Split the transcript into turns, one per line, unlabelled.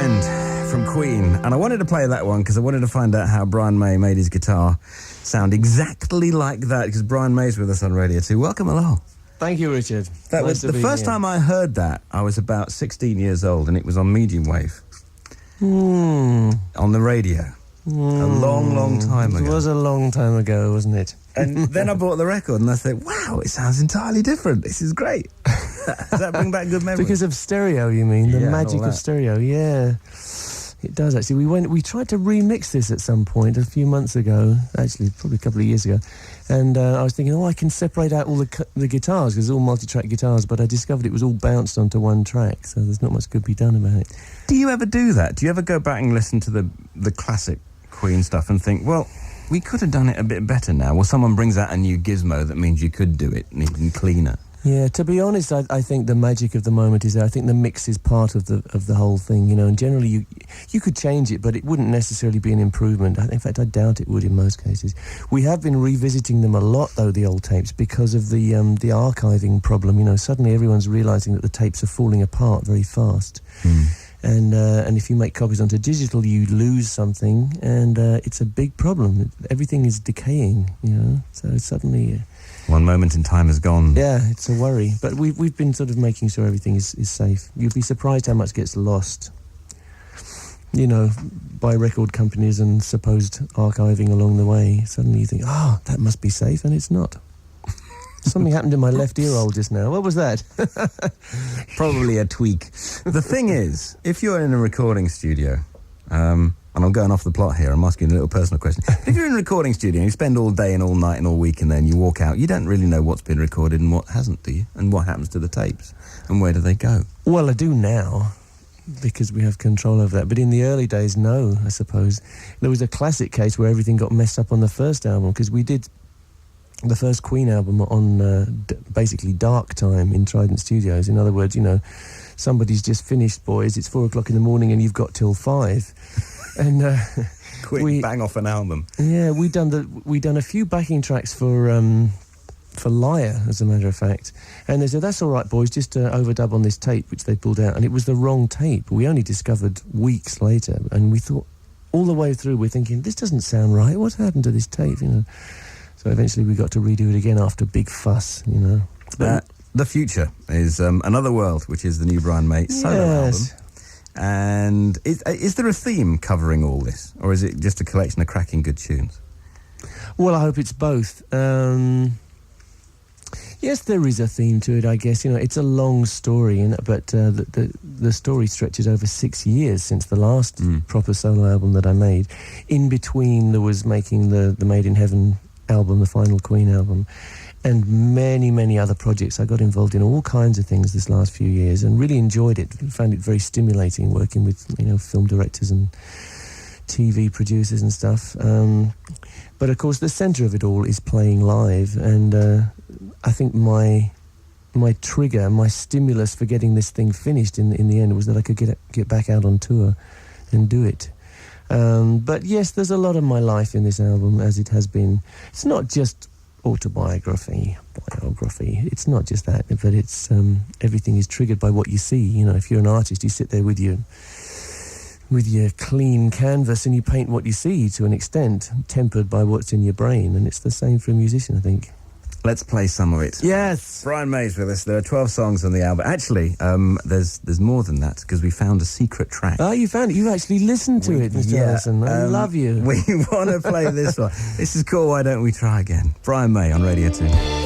Friend from Queen. And I wanted to play that one because I wanted to find out how Brian May made his guitar sound exactly like that, because Brian May's with us on Radio 2. Welcome along.
Thank you, Richard.
That was the first time I heard that. I was about 16 years old, and it was on medium wave. On the radio. A long, long time ago.
It was a long time ago, wasn't it?
And then I bought the record, and I thought, wow, it sounds entirely different. This is great. Does that bring back good memories?
Because of stereo, you mean? The magic of stereo, yeah. It does, actually. We tried to remix this at some point a few months ago, actually, probably a couple of years ago. And I was thinking, I can separate out all the guitars, because it's all multi-track guitars, but I discovered it was all bounced onto one track, so there's not much good be done about it.
Do you ever do that? Do you ever go back and listen to the classic Queen stuff and think, well, we could have done it a bit better now? Well, someone brings out a new gizmo that means you could do it even cleaner.
Yeah, to be honest, I think the magic of the moment is there. I think the mix is part of the whole thing, you know, and generally you could change it, but it wouldn't necessarily be an improvement. In fact, I doubt it would in most cases. We have been revisiting them a lot, though, the old tapes, because of the archiving problem. You know, suddenly everyone's realising that the tapes are falling apart very fast. And if you make copies onto digital, you lose something, and it's a big problem. Everything is decaying, you know, so suddenly...
One moment in time is gone.
Yeah, it's a worry. But we've been sort of making sure everything is safe. You'd be surprised how much gets lost, you know, by record companies and supposed archiving along the way. Suddenly you think, that must be safe, and it's not. Something happened in my left ear hole just now. What was that?
Probably a tweak. The thing is, if you're in a recording studio, and I'm going off the plot here, I'm asking a little personal question. If you're in a recording studio and you spend all day and all night and all week and then you walk out, you don't really know what's been recorded and what hasn't, do you? And what happens to the tapes? And where do they go?
Well, I do now, because we have control over that. But in the early days, no, I suppose. There was a classic case where everything got messed up on the first album, because we did the first Queen album on basically dark time in Trident Studios. In other words, you know, somebody's just finished, boys, it's 4 o'clock in the morning and you've got till 5. And
quick bang off an album.
Yeah, we done a few backing tracks for Liar, as a matter of fact. And they said, that's all right, boys, just overdub on this tape, which they pulled out. And it was the wrong tape. We only discovered weeks later. And we thought, all the way through, we're thinking, this doesn't sound right. What's happened to this tape, you know? So eventually we got to redo it again after a big fuss, you know.
The Future is Another World, which is the new Brian May solo album. And is there a theme covering all this? Or is it just a collection of cracking good tunes?
Well, I hope it's both. Yes, there is a theme to it, I guess. You know, it's a long story, but the story stretches over 6 years since the last proper solo album that I made. In between, there was making the Made in Heaven album, the final Queen album, and many, many other projects. I got involved in all kinds of things this last few years and really enjoyed it. Found it very stimulating working with, you know, film directors and TV producers and stuff. But of course, the centre of it all is playing live, and I think my trigger, my stimulus for getting this thing finished in the end was that I could get back out on tour and do it. But yes, there's a lot of my life in this album, as it has been. It's not just biography. It's not just that, but it's everything is triggered by what you see. You know, if you're an artist, you sit there with your clean canvas and you paint what you see to an extent, tempered by what's in your brain, and it's the same for a musician, I think.
Let's play some of it.
Yes.
Brian May's with us. There are 12 songs on the album. Actually, there's more than that, because we found a secret track.
Oh, you found it? You actually listened to it, Mr. Allison. I love you.
We want to play this one. This is called Why Don't We Try Again? Brian May on Radio 2.